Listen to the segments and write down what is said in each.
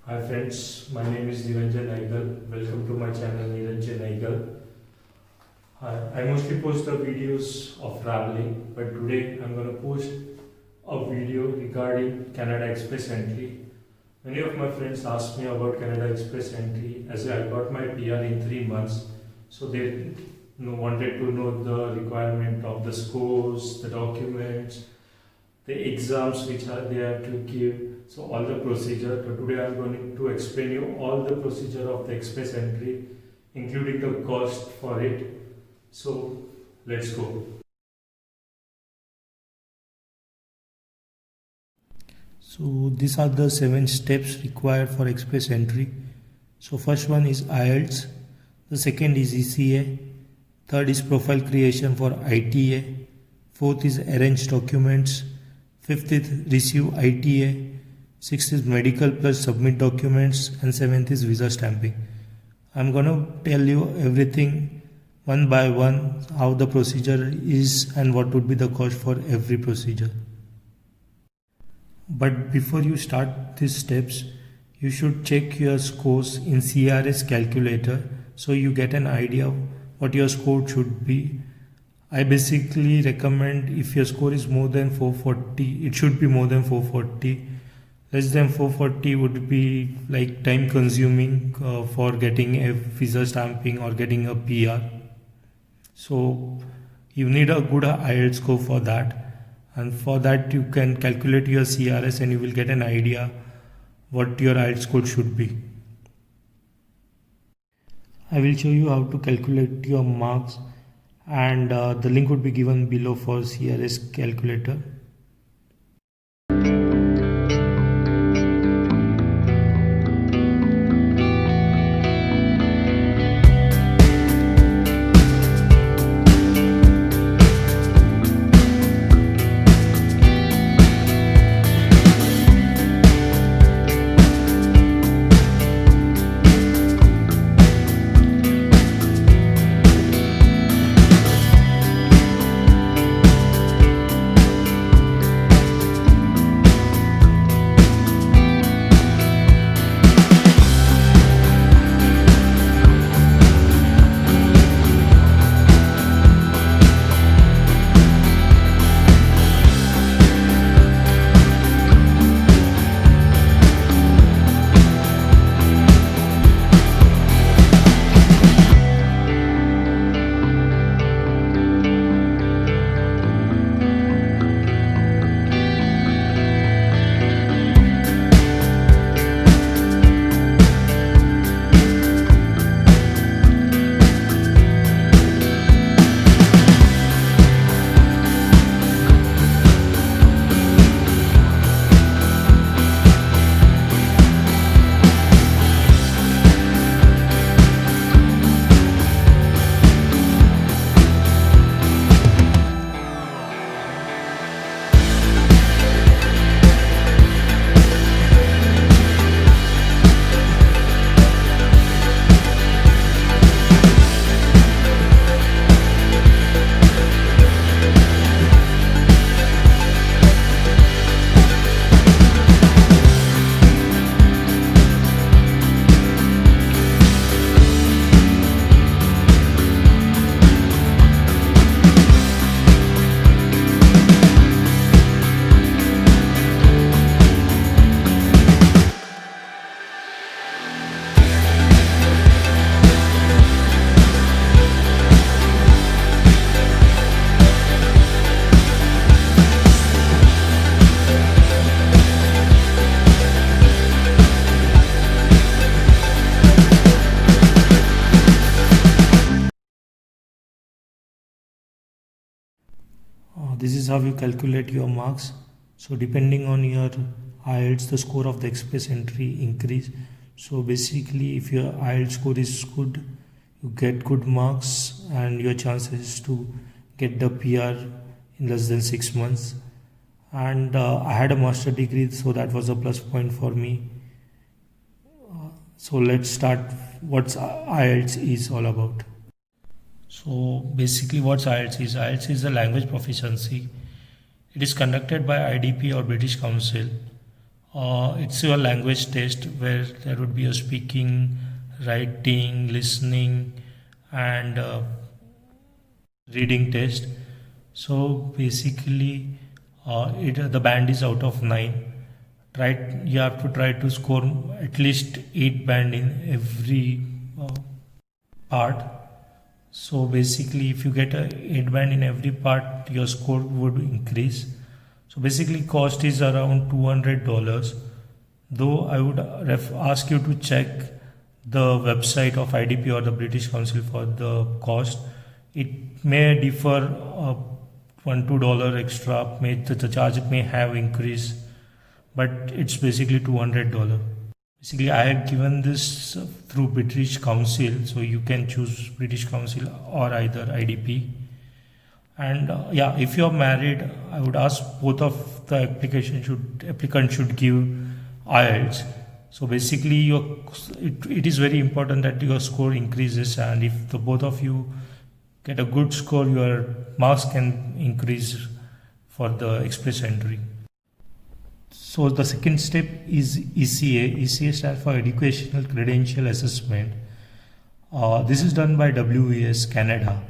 Hi friends, my name is Niranjan Naigal. Welcome to my channel Niranjan Naigal. I mostly post the videos of traveling, but today I'm going to post a video regarding Canada Express entry. Many of my friends asked me about Canada Express entry as I got my PR in 3 months. So they wanted to know the requirement of the scores, the documents, the exams which they have to give, so all the procedure. So today I'm going to explain you all the procedure of the express entry, including the cost for it. So let's go. So these are the 7 steps required for express entry. So first one is IELTS, the second is ECA, third is profile creation for ITA, fourth is arrange documents, fifth is receive ITA, sixth is medical plus submit documents, and seventh is visa stamping. I'm gonna tell you everything one by one, how the procedure is and what would be the cost for every procedure. But before you start these steps, you should check your scores in CRS calculator so you get an idea of what your score should be. I basically recommend if your score is more than 440, it should be more than 440. Less than 440 would be like time consuming for getting a visa stamping or getting a PR. So you need a good IELTS score for that, and for that you can calculate your CRS and you will get an idea what your IELTS score should be. I will show you how to calculate your marks, and the link would be given below for CRS calculator. This is how you calculate your marks. So depending on your IELTS, the score of the express entry increase. So basically, if your IELTS score is good, you get good marks and your chances to get the PR in less than 6 months. And I had a master degree, so that was a plus point for me. So let's start what IELTS is all about. So basically what's IELTS is? IELTS is a language proficiency. It is conducted by IDP or British Council It's your language test where there would be a speaking, writing, listening, and reading test. So basically, the band is out of 9. You have to try to score at least 8 band in every part. So basically, if you get a 8 band in every part, your score would increase. So basically, cost is around $200. Though I would ask you to check the website of IDP or the British Council for the cost. It may differ $1-2 extra. The charge may have increased, but it's basically $200. Basically, I have given this through British Council, so you can choose British Council or either IDP. And if you are married, I would ask both of the applicant should give IELTS. So basically, it is very important that your score increases, and if the both of you get a good score, your marks can increase for the express entry. So the second step is ECA. ECA stands for Educational Credential Assessment. This is done by WES Canada.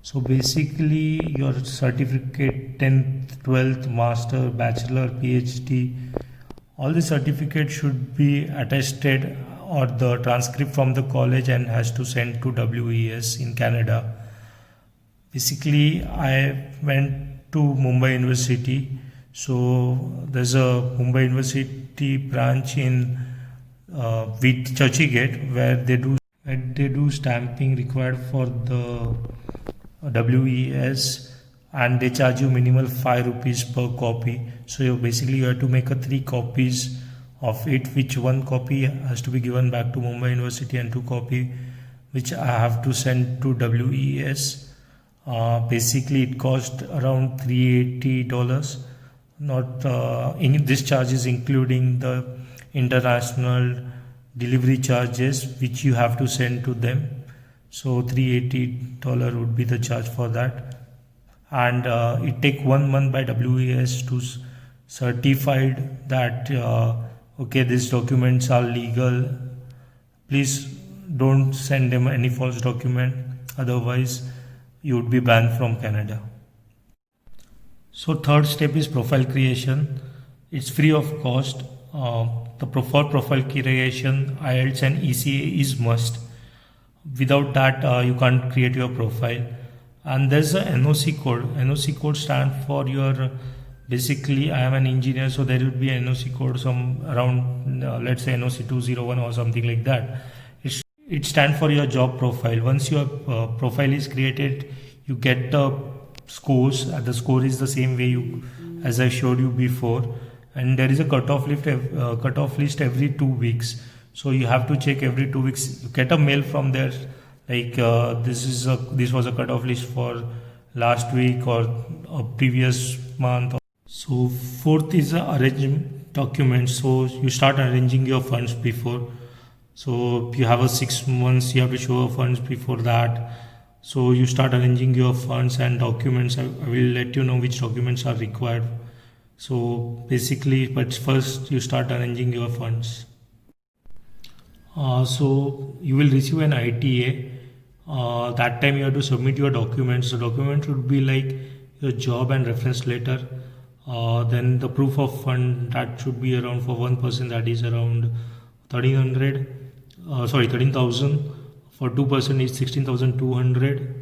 So basically your certificate, 10th, 12th, master, bachelor, PhD, all the certificates should be attested or the transcript from the college and has to send to WES in Canada. Basically I went to Mumbai University. So there's a Mumbai University branch in Churchygate where they do stamping required for the WES, and they charge you minimal 5 rupees per copy. So you have to make 3 copies of it, which 1 copy has to be given back to Mumbai University and 2 copy which I have to send to WES. Basically it cost around $380. This charge is including the international delivery charges which you have to send to them. So $380 would be the charge for that, and it take 1 month by WES to certify that these documents are legal. Please don't send them any false document, otherwise you would be banned from Canada. So third step is profile creation. It's free of cost. For profile creation, IELTS and ECA is must. Without that, you can't create your profile. And there's a NOC code. NOC code stands for your, basically I am an engineer, so there will be a NOC code some around, let's say NOC 201 or something like that. It stands for your job profile. Once your profile is created, you get the scores. The score is the same way as I showed you before, and there is a cutoff list every 2 weeks. So you have to check every 2 weeks. You get a mail from there like this was a cutoff list for last week or a previous month. So fourth is arrangement documents. So you start arranging your funds before. So if you have 6 months, you have to show funds before that. So you start arranging your funds and documents. I will let you know which documents are required. So basically, but first you start arranging your funds. So you will receive an ITA. That time you have to submit your documents. The document should be like your job and reference letter. Then the proof of fund, that should be around for 1 person, that is around 13,000. For 2 person is 16,200.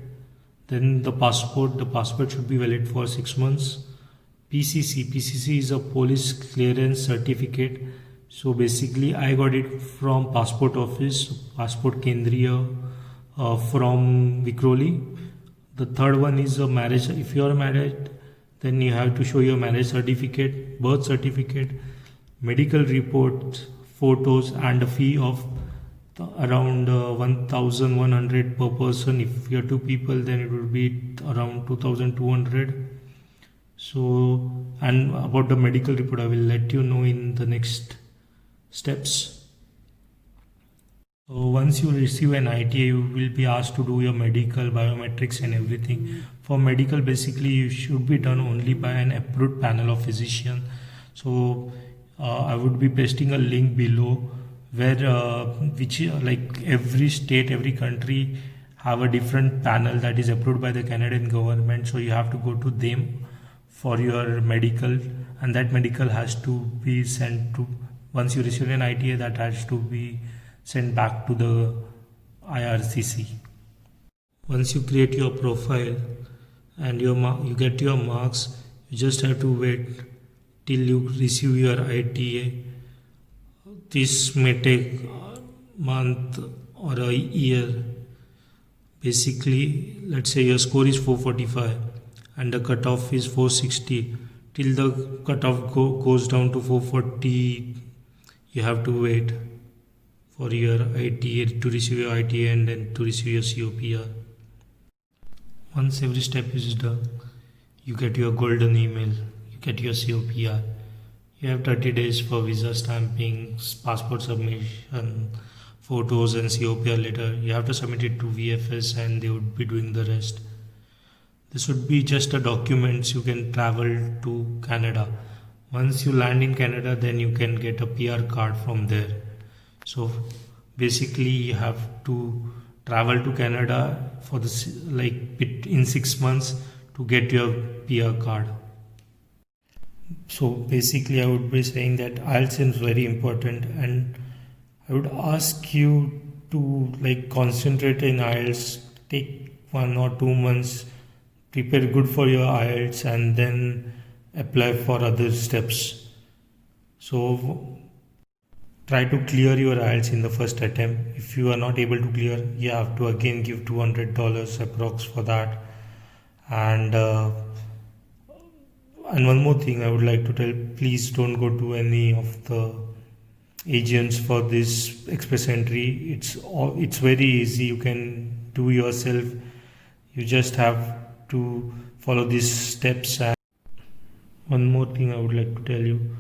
Then the passport should be valid for 6 months. PCC is a police clearance certificate. So basically I got it from passport office, Passport Kendriya, from Vikhroli. The third one is a marriage. If you are married, then you have to show your marriage certificate, birth certificate, medical report, photos, and a fee of around 1,100 per person. If you are 2 people, then it would be around 2,200. So, and about the medical report, I will let you know in the next steps. So once you receive an ITA, you will be asked to do your medical, biometrics and everything. For medical, basically you should be done only by an approved panel of physician. So I would be pasting a link below where which like every state, every country have a different panel that is approved by the Canadian government. So you have to go to them for your medical, and that medical has to be sent to, once you receive an ITA, that has to be sent back to the IRCC. Once you create your profile and you get your marks, you just have to wait till you receive your ITA. This may take a month or a year. Basically, let's say your score is 445 and the cutoff is 460. Till the cutoff goes down to 440, you have to wait for your ITA, to receive your ITA and then to receive your COPR. Once every step is done, you get your golden email, you get your COPR. You have 30 days for visa stamping, passport submission, photos and COPR letter. You have to submit it to VFS and they would be doing the rest. This would be just a document you can travel to Canada. Once you land in Canada, then you can get a PR card from there. So basically you have to travel to Canada for in 6 months to get your PR card. So basically I would be saying that IELTS is very important, and I would ask you to concentrate in IELTS, take 1 or 2 months, prepare good for your IELTS and then apply for other steps. So try to clear your IELTS in the first attempt. If you are not able to clear, you have to again give $200 approx for that. And one more thing I would like to tell, please don't go to any of the agents for this express entry. It's very easy, you can do yourself. You just have to follow these steps. And one more thing I would like to tell you,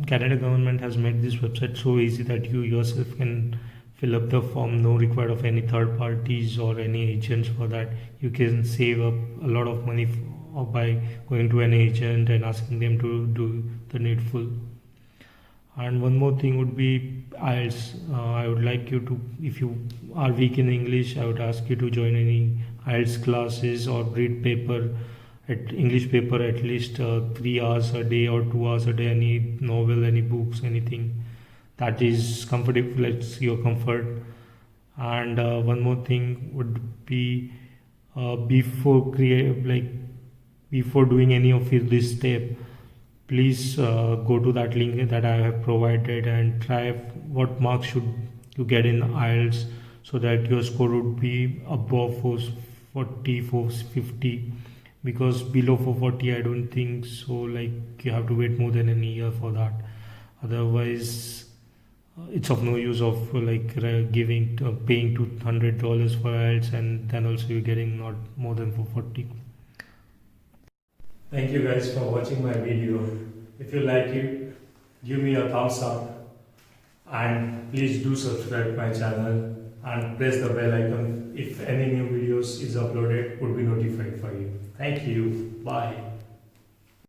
Canada government has made this website so easy that you yourself can fill up the form, no required of any third parties or any agents for that. You can save up a lot of money by going to an agent and asking them to do the needful. And one more thing would be IELTS. I would like you to, if you are weak in English, I would ask you to join any IELTS classes or read English paper at least 3 hours a day or 2 hours a day, any novel, any books, anything that is comfortable, let's your comfort. And one more thing would be before doing any of this step, please go to that link that I have provided and try what marks should you get in IELTS so that your score would be above 440, 450, because below 440 I don't think so, you have to wait more than a year for that. Otherwise it's of no use of paying $200 for IELTS and then also you're getting not more than 440. Thank you guys for watching my video. If you like it, give me a thumbs up and please do subscribe my channel and press the bell icon. If any new videos is uploaded, would be notified for you. Thank you. Bye.